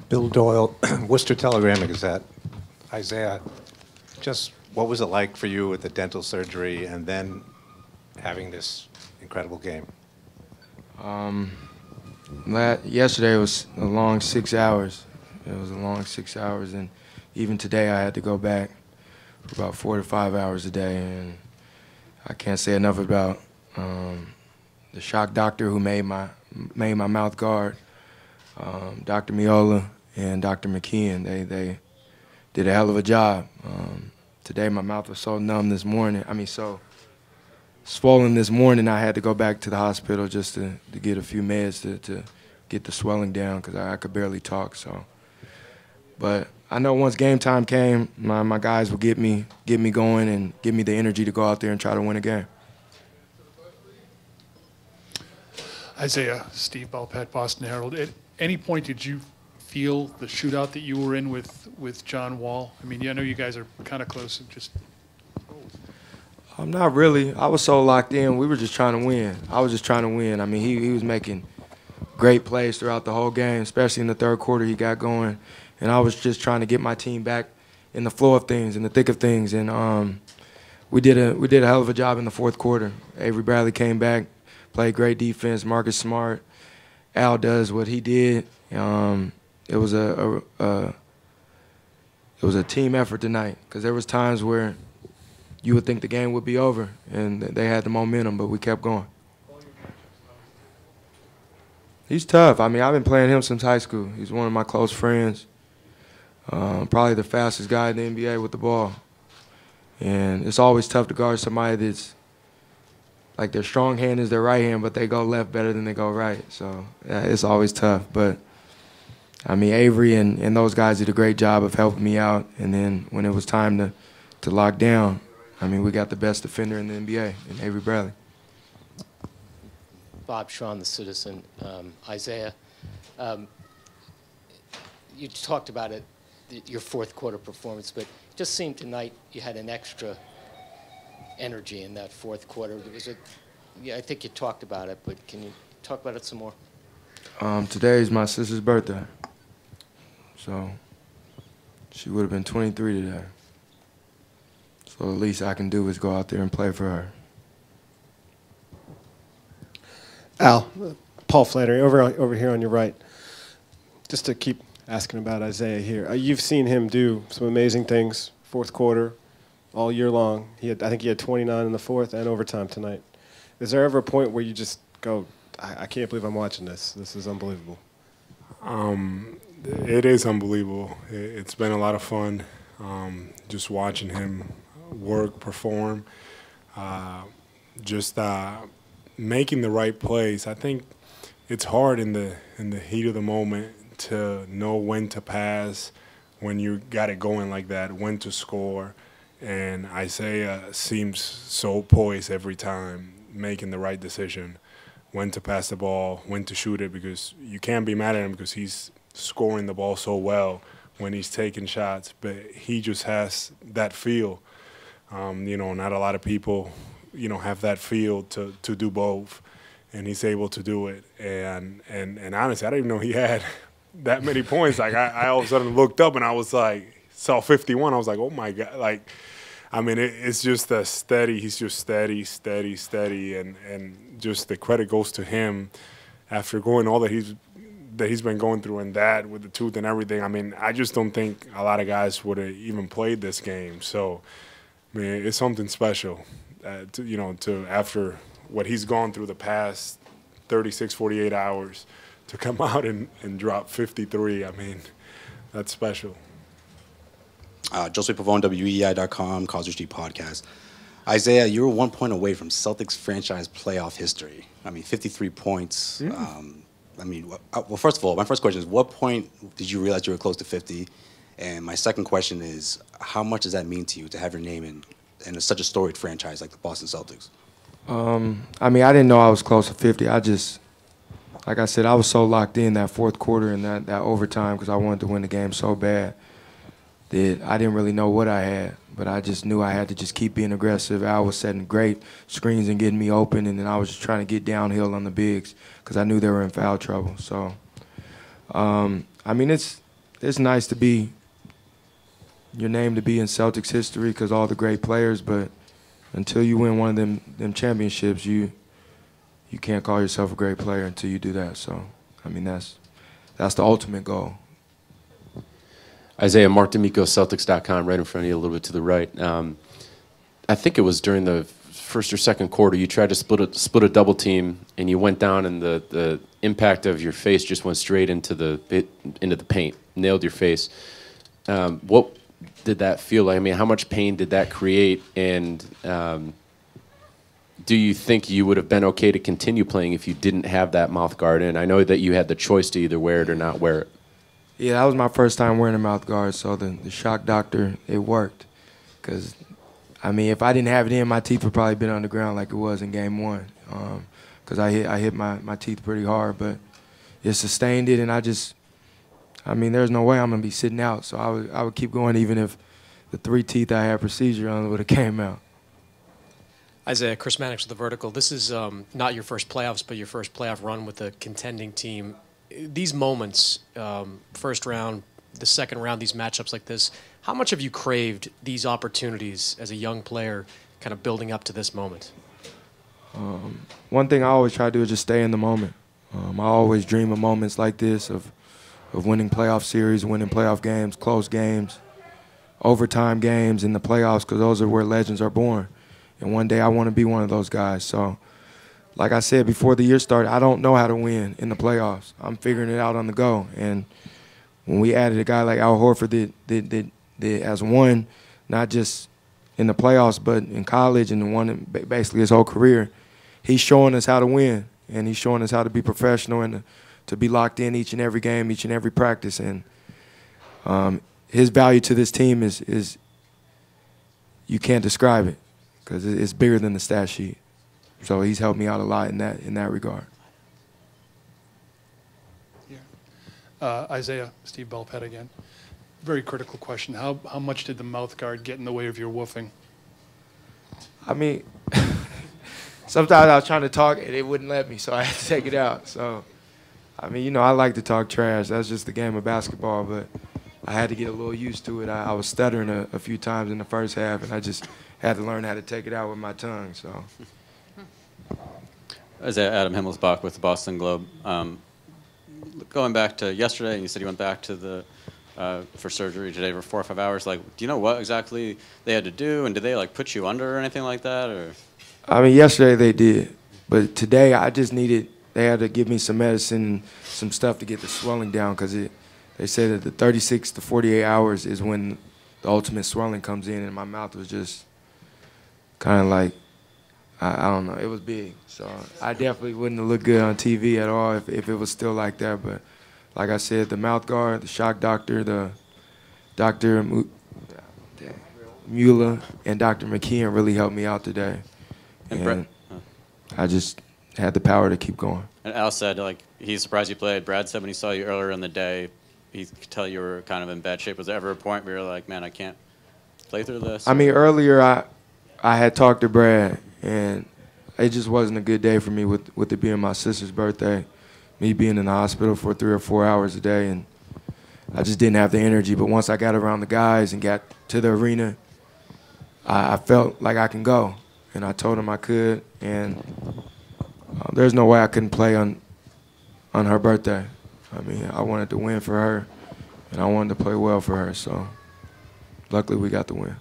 Bill Doyle, Worcester Telegram Gazette. Isaiah, just what was it like for you with the dental surgery and then having this incredible game? Yesterday was a long 6 hours. It was a long 6 hours, and even today I had to go back for about 4 to 5 hours a day. And I can't say enough about the shock doctor who made my mouth guard, Dr. Miola and Dr. McKeon. They did a hell of a job. Today my mouth was so numb this morning. So swollen this morning, I had to go back to the hospital just to get a few meds to get the swelling down because I could barely talk. But I know once game time came, my guys would get me going and give me the energy to go out there and try to win a game. Isaiah, Steve Belpet, Boston Herald. At any point did you feel the shootout that you were in with John Wall? I know you guys are kind of close. Not really. I was so locked in. We were just trying to win. I was just trying to win. He was making great plays throughout the whole game, especially in the third quarter he got going. And I was just trying to get my team back in the flow of things, in the thick of things. And we did a hell of a job in the fourth quarter. Avery Bradley came back, played great defense. Marcus Smart, Al does what he did. It was a team effort tonight because there was times where you would think the game would be over, and they had the momentum, but we kept going. He's tough. I've been playing him since high school. He's one of my close friends. Probably the fastest guy in the NBA with the ball. And it's always tough to guard somebody that's like their strong hand is their right hand, but they go left better than they go right. So yeah, it's always tough. But Avery and those guys did a great job of helping me out. And then when it was time to lock down, we got the best defender in the NBA in Avery Bradley. Bob Schwan, the Citizen. Isaiah, you talked about it, your fourth quarter performance, but it just seemed tonight you had an extra energy in that fourth quarter. I think you talked about it, but can you talk about it some more? Today is my sister's birthday, so she would have been 23 today. So the least I can do is go out there and play for her. Al, Paul Flannery, over here on your right. Just to keep asking about Isaiah here. You've seen him do some amazing things, fourth quarter, all year long. I think he had 29 in the fourth and overtime tonight. Is there ever a point where you just go, I can't believe I'm watching this. This is unbelievable. It is unbelievable. It's been a lot of fun just watching him work, perform, making the right plays. I think it's hard in the heat of the moment to know when to pass, when you got it going like that, when to score. And Isaiah seems so poised every time, making the right decision, when to pass the ball, when to shoot it, because you can't be mad at him because he's scoring the ball so well when he's taking shots. But he just has that feel. Not a lot of people, have that feel to do both, and he's able to do it. And honestly, I didn't even know he had that many points. Like I all of a sudden looked up and I was like, saw 51. I was like, oh my God! It's just a steady. He's just steady, and just the credit goes to him after going all that he's been going through, and that with the tooth and everything. I just don't think a lot of guys would have even played this game. So, it's something special, to after what he's gone through the past 36, 48 hours, to come out and drop 53. That's special. Joseph Pavone, WEI.com, Causeway Street Podcast. Isaiah, you were 1 point away from Celtics franchise playoff history. 53 points. Well, first of all, my first question is, what point did you realize you were close to 50? And my second question is, how much does that mean to you to have your name in such a storied franchise like the Boston Celtics? I didn't know I was close to 50. Like I said, I was so locked in that fourth quarter and that overtime because I wanted to win the game so bad that I didn't really know what I had. But I just knew I had to just keep being aggressive. Al was setting great screens and getting me open, and then I was just trying to get downhill on the bigs because I knew they were in foul trouble. So, it's nice to be your name to be in Celtics history because all the great players, but until you win one of them championships, you can't call yourself a great player until you do that. So, I mean, that's the ultimate goal. Isaiah, Mark D'Amico, Celtics.com, right in front of you, a little bit to the right. I think it was during the first or second quarter, you tried to split a double team, and you went down, and the impact of your face just went straight into the paint, nailed your face. What did that feel like? I mean, how much pain did that create? And do you think you would have been okay to continue playing if you didn't have that mouth guard in? I know that you had the choice to either wear it or not wear it. Yeah, that was my first time wearing a mouth guard, so the shock doctor, it worked. Because, I mean, if I didn't have it in, my teeth would probably been on the ground like it was in game one. Because I hit my teeth pretty hard, but it sustained it, and I mean, there's no way I'm going to be sitting out. So I would keep going even if the 3 teeth I had procedure on would have came out. Isaiah, Chris Mannix with The Vertical. This is not your first playoffs, but your first playoff run with a contending team. These moments, first round, the second round, these matchups like this, how much have you craved these opportunities as a young player kind of building up to this moment? One thing I always try to do is just stay in the moment. I always dream of moments like this, of winning playoff series, winning playoff games, close games, overtime games in the playoffs, because those are where legends are born. And one day I want to be one of those guys. So, like I said before the year started, I don't know how to win in the playoffs. I'm figuring it out on the go. And when we added a guy like Al Horford that has won, not just in the playoffs, but in college and won basically his whole career, he's showing us how to win. And he's showing us how to be professional and to be locked in each and every game, each and every practice. And his value to this team is you can't describe it because it's bigger than the stat sheet. So he's helped me out a lot in that regard. Yeah. Isaiah, Steve Belpet again. Very critical question. How much did the mouth guard get in the way of your woofing? I mean, sometimes I was trying to talk and it wouldn't let me, so I had to take it out. So, I mean, you know, I like to talk trash. That's just the game of basketball, but I had to get a little used to it. I was stuttering a few times in the first half, and I just had to learn how to take it out with my tongue. So. Isaiah, Adam Himmelsbach with the Boston Globe. Going back to yesterday, and you said you went back to the for surgery today for 4 or 5 hours. Like, do you know what exactly they had to do, and did they like put you under or anything like that, or? I mean, yesterday they did, but today I just needed. They had to give me some medicine and some stuff to get the swelling down because they said that the 36 to 48 hours is when the ultimate swelling comes in, and my mouth was just kind of like, I don't know, it was big. So I definitely wouldn't have looked good on TV at all if it was still like that. But like I said, the mouth guard, the shock doctor, the Dr. Mueller and Dr. McKeon really helped me out today. And I just had the power to keep going. And Al said, like, he's surprised you played. Brad said when he saw you earlier in the day, he could tell you were kind of in bad shape. Was there ever a point where you were like, man, I can't play through this? I mean, earlier I had talked to Brad, and it just wasn't a good day for me with it being my sister's birthday, me being in the hospital for 3 or 4 hours a day, and I just didn't have the energy. But once I got around the guys and got to the arena, I felt like I can go, and I told them I could, and there's no way I couldn't play on her birthday. I mean, I wanted to win for her, and I wanted to play well for her, so luckily we got the win.